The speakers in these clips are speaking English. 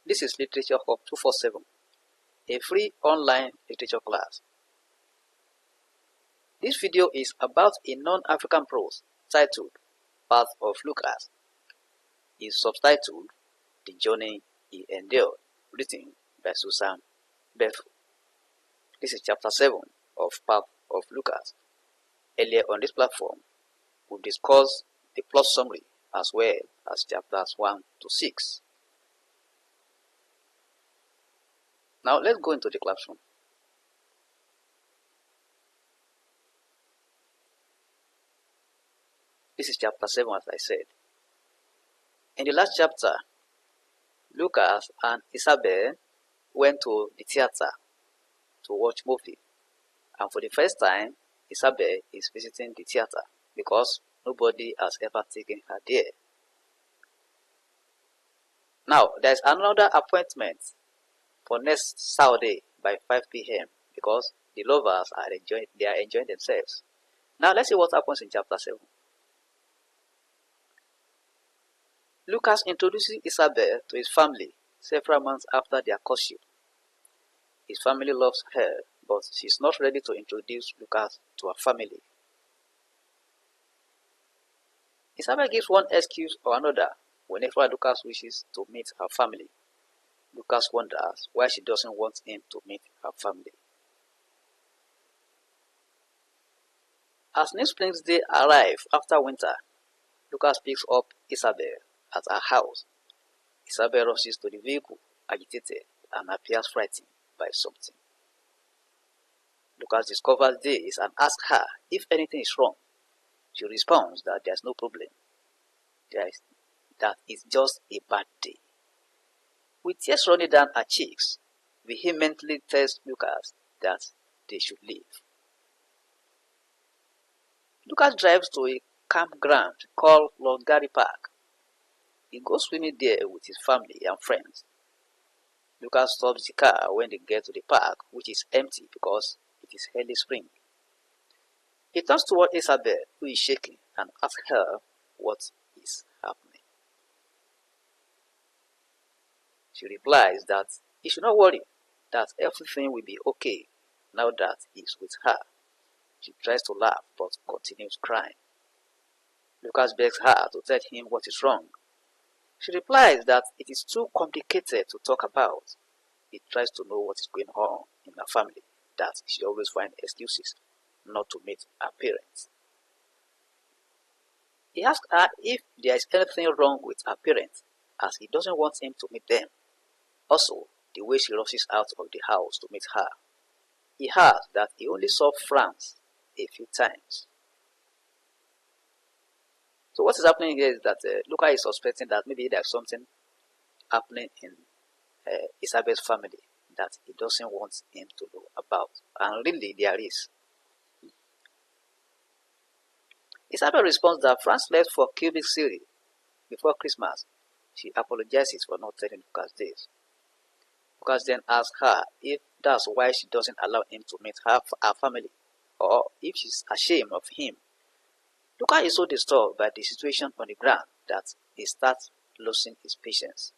This is Literature Hub 247, a free online literature class. This video is about a non-African prose titled Path of Lucas. It's subtitled The Journey He Endured, written by Susan Bethel. This is chapter 7 of Path of Lucas. Earlier on this platform, we discussed the plot summary as well as chapters 1 to 6. Now let's go into the classroom. This is chapter 7, as I said. In the last chapter, Lucas and Isabel went to the theater to watch movie. And for the first time, Isabel is visiting the theater because nobody has ever taken her there. Now, there's another appointment for next Saturday by 5 p.m. because the lovers are enjoying themselves. Now, let's see what happens in chapter 7. Lucas introduces Isabel to his family several months after their courtship. His family loves her, but she's not ready to introduce Lucas to her family. Isabel gives one excuse or another whenever Lucas wishes to meet her family. Lucas wonders why she doesn't want him to meet her family. As New Springs Day arrives after winter, Lucas picks up Isabel at her house. Isabel rushes to the vehicle, agitated, and appears frightened by something. Lucas discovers this and asks her if anything is wrong. She responds that there's no problem. That it's just a bad day. With tears running down her cheeks, vehemently tells Lucas that they should leave. Lucas drives to a campground called Longari Park. He goes swimming there with his family and friends. Lucas stops the car when they get to the park, which is empty because it is early spring. He turns toward Isabel, who is shaking, and asks her what is happening. She replies that he should not worry, that everything will be okay now that he is with her. She tries to laugh but continues crying. Lucas begs her to tell him what is wrong. She replies that it is too complicated to talk about. He tries to know what is going on in her family, that she always finds excuses not to meet her parents. He asks her if there is anything wrong with her parents, as he doesn't want him to meet them. Also, the way she rushes out of the house to meet her. He adds that he only saw France a few times. So what is happening here is that Lucas is suspecting that maybe there's something happening in Isabel's family that he doesn't want him to know about. And really there is. Isabel responds that France left for Quebec City before Christmas. She apologizes for not telling Lucas this. Lucas then asks her if that's why she doesn't allow him to meet her family, or if she's ashamed of him. Lucas is so disturbed by the situation on the ground that he starts losing his patience.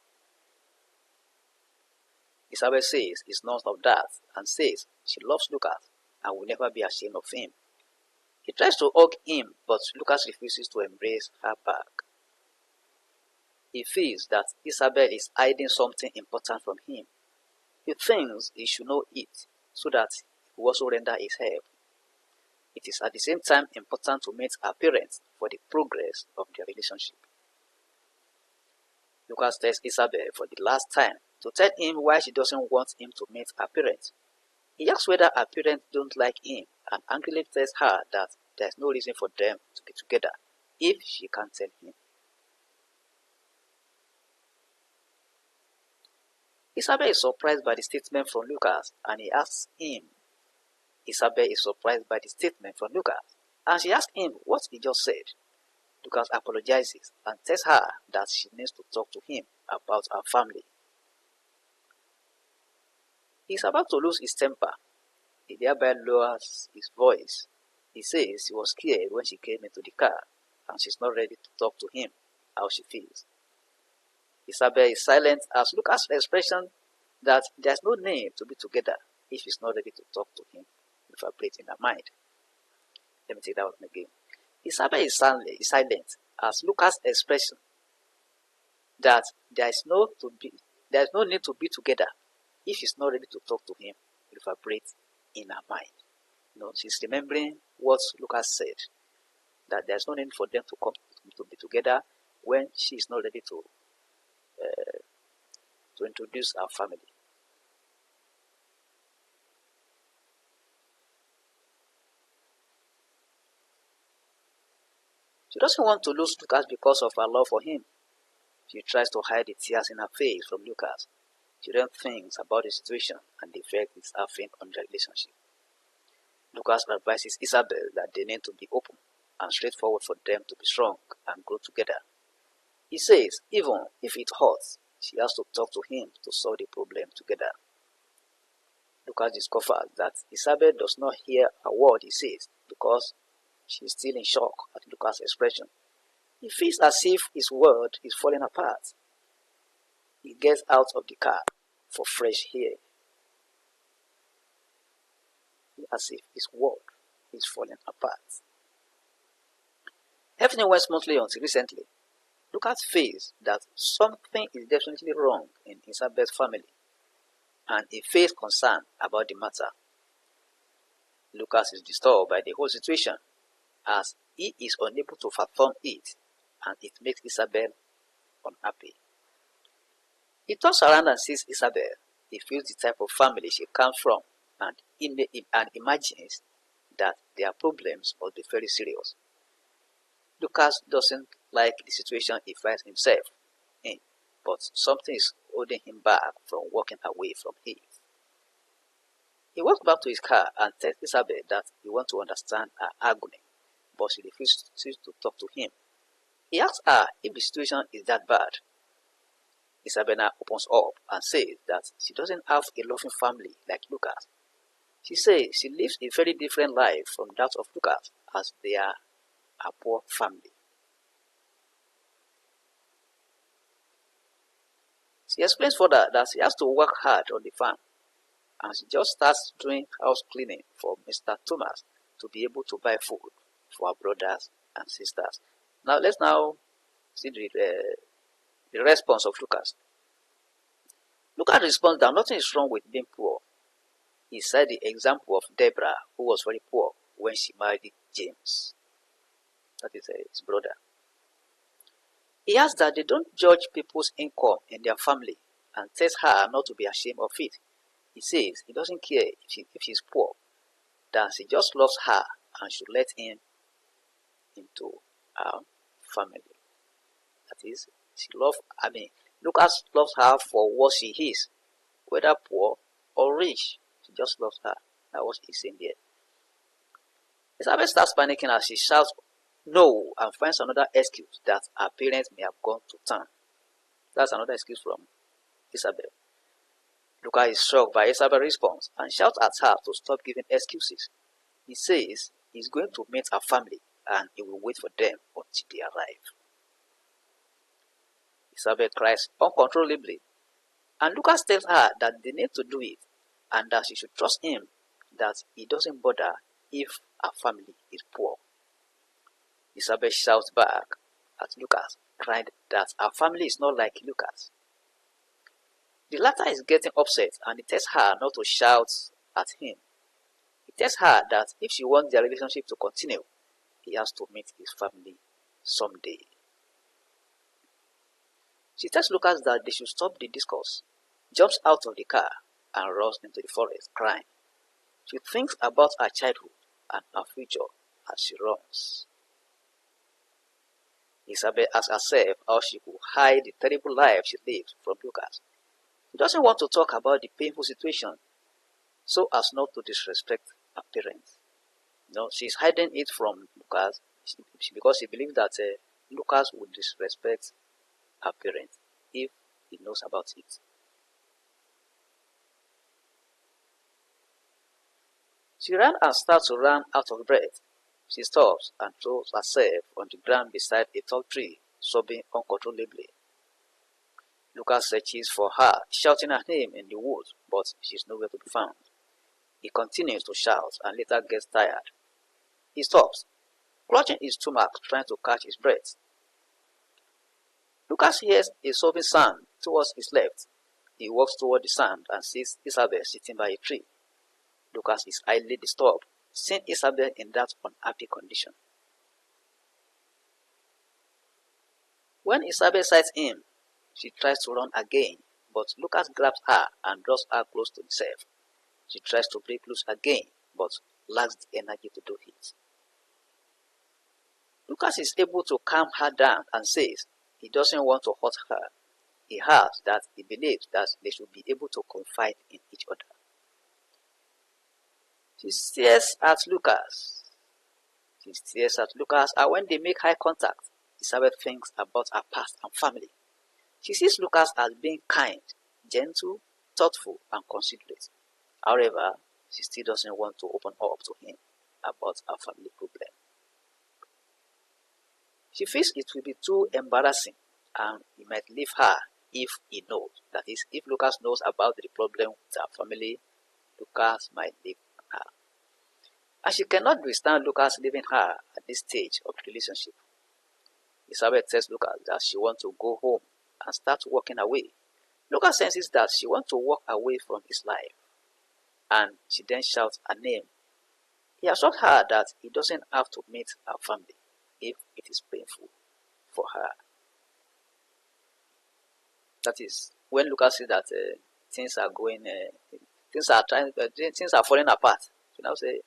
Isabel says it's none of that and says she loves Lucas and will never be ashamed of him. He tries to hug him, but Lucas refuses to embrace her back. He feels that Isabel is hiding something important from him. He thinks he should know it so that he will also render his help. It is at the same time important to meet her parents for the progress of their relationship. Lucas tells Isabel for the last time to tell him why she doesn't want him to meet her parents. He asks whether her parents don't like him and angrily tells her that there is no reason for them to be together if she can't tell him. Isabel is surprised by the statement from Lucas and he asks him. Isabel is surprised by the statement from Lucas and she asks him what he just said. Lucas apologizes and tells her that she needs to talk to him about her family. He is about to lose his temper. He thereby lowers his voice. He says he was scared when she came into the car and she's not ready to talk to him how she feels. Isabel is silent as Lucas' expression that there's no need to be together if she's not ready to talk to him with her plate in her mind. Let me take that one again. Isabel is silent as Lucas' expression that there's no need to be together if she's not ready to talk to him with her plate in her mind. She's remembering what Lucas said, that there's no need for them to come to be together when she's not ready to introduce our family. She doesn't want to lose Lucas because of her love for him. She tries to hide the tears in her face from Lucas. She then thinks about the situation and the effect it's having on their relationship. Lucas advises Isabel that they need to be open and straightforward for them to be strong and grow together. He says even if it hurts, she has to talk to him to solve the problem together. Lucas discovers that Isabel does not hear a word he says because she is still in shock at Lucas' expression. He feels as if his world is falling apart. He gets out of the car for fresh air, as if his world is falling apart. Everything went smoothly until recently. Lucas feels that something is definitely wrong in Isabel's family, and he feels concern about the matter. Lucas is disturbed by the whole situation, as he is unable to fathom it, and it makes Isabel unhappy. He turns around and sees Isabel. He feels the type of family she comes from, and imagines that their problems must be very serious. Lucas doesn't like the situation he finds himself in, but something is holding him back from walking away from it. He walks back to his car and tells Isabel that he wants to understand her agony, but she refuses to talk to him. He asks her if the situation is that bad. Isabel now opens up and says that she doesn't have a loving family like Lucas. She says she lives a very different life from that of Lucas, as they are a poor family. She explains further that she has to work hard on the farm, and she just starts doing house cleaning for Mr. Thomas to be able to buy food for her brothers and sisters. Now let's see the response of Lucas. Lucas responds that nothing is wrong with being poor. He said the example of Deborah, who was very poor when she married James. That is his brother. He asks that they don't judge people's income in their family and tells her not to be ashamed of it. He says he doesn't care if she's poor, that she just loves her and should let him into her family. That is, Lucas loves her for what she is, whether poor or rich. She just loves her. That's what he's saying there. Isabel starts panicking as she shouts no and finds another excuse that her parents may have gone to town. That's another excuse from Isabel. Lucas is shocked by Isabel's response and shouts at her to stop giving excuses. He says he's going to meet her family and he will wait for them until they arrive. Isabel cries uncontrollably, and Lucas tells her that they need to do it and that she should trust him, that he doesn't bother if her family is poor. Isabel shouts back at Lucas, crying that her family is not like Lucas. The latter is getting upset and he tells her not to shout at him. He tells her that if she wants their relationship to continue, he has to meet his family someday. She tells Lucas that they should stop the discourse, jumps out of the car and runs into the forest crying. She thinks about her childhood and her future as she runs. Isabel asks herself how she could hide the terrible life she lived from Lucas. She doesn't want to talk about the painful situation so as not to disrespect her parents. She's hiding it from Lucas because she believes that Lucas would disrespect her parents if he knows about it. She ran and starts to run out of breath. She stops and throws herself on the ground beside a tall tree, sobbing uncontrollably. Lucas searches for her, shouting her name in the woods, but she is nowhere to be found. He continues to shout and later gets tired. He stops, clutching his stomach, trying to catch his breath. Lucas hears a sobbing sound towards his left. He walks toward the sound and sees Isabel sitting by a tree. Lucas is highly disturbed, seeing Isabel in that unhappy condition. When Isabel sights him, she tries to run again, but Lucas grabs her and draws her close to himself. She tries to break loose again, but lacks the energy to do it. Lucas is able to calm her down and says he doesn't want to hurt her. He adds that he believes that they should be able to confide in each other. She stares at Lucas. And when they make eye contact, Isabel thinks about her past and family. She sees Lucas as being kind, gentle, thoughtful, and considerate. However, she still doesn't want to open up to him about her family problem. She feels it will be too embarrassing and he might leave her if he knows. That is, if Lucas knows about the problem with her family, Lucas might leave her. And she cannot withstand Lucas leaving her at this stage of the relationship. Isabel tells Lucas that she wants to go home and start walking away. Lucas senses that she wants to walk away from his life, and she then shouts her name. He assures her that he doesn't have to meet her family if it is painful for her. That is, when Lucas sees that things are falling apart, so now say,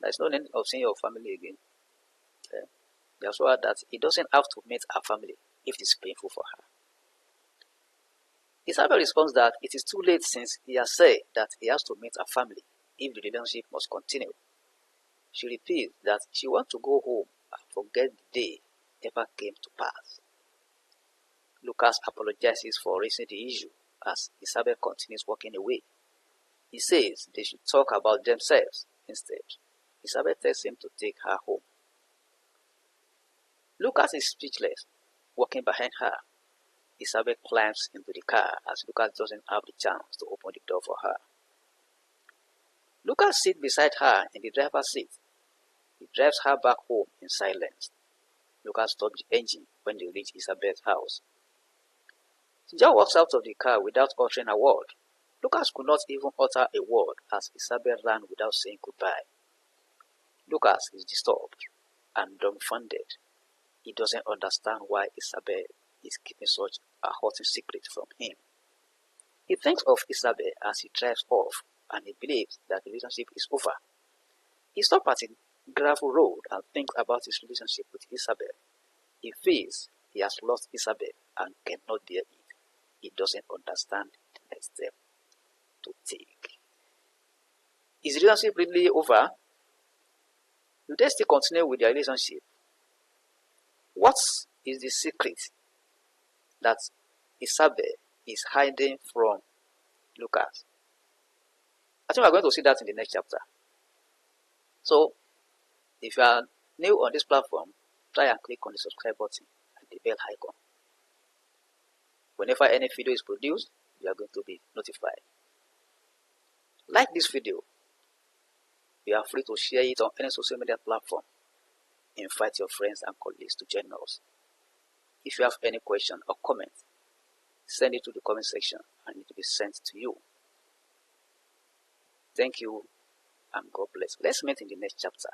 there's no need of seeing your family again. He assures her that he doesn't have to meet her family if it is painful for her. Isabel responds that it is too late since he has said that he has to meet her family if the relationship must continue. She repeats that she wants to go home and forget the day ever came to pass. Lucas apologizes for raising the issue as Isabel continues walking away. He says they should talk about themselves instead. Isabel tells him to take her home. Lucas is speechless, walking behind her. Isabel climbs into the car as Lucas doesn't have the chance to open the door for her. Lucas sits beside her in the driver's seat. He drives her back home in silence. Lucas stops the engine when they reach Isabel's house. She just walks out of the car without uttering a word. Lucas could not even utter a word as Isabel ran without saying goodbye. Lucas is disturbed and dumbfounded. He doesn't understand why Isabel is keeping such a hurting secret from him. He thinks of Isabel as he drives off and he believes that the relationship is over. He stops at a gravel road and thinks about his relationship with Isabel. He feels he has lost Isabel and cannot bear it. He doesn't understand the next step to take. Is the relationship really over? Do they still continue with their relationship? What is the secret that Isabel is hiding from Lucas? I think we're going to see that in the next chapter. So, if you are new on this platform, try and click on the subscribe button and the bell icon. Whenever any video is produced, you are going to be notified. Like this video. You are free to share it on any social media platform. Invite your friends and colleagues to join us. If you have any question or comment, send it to the comment section and it will be sent to you. Thank you and God bless. Let's meet in the next chapter.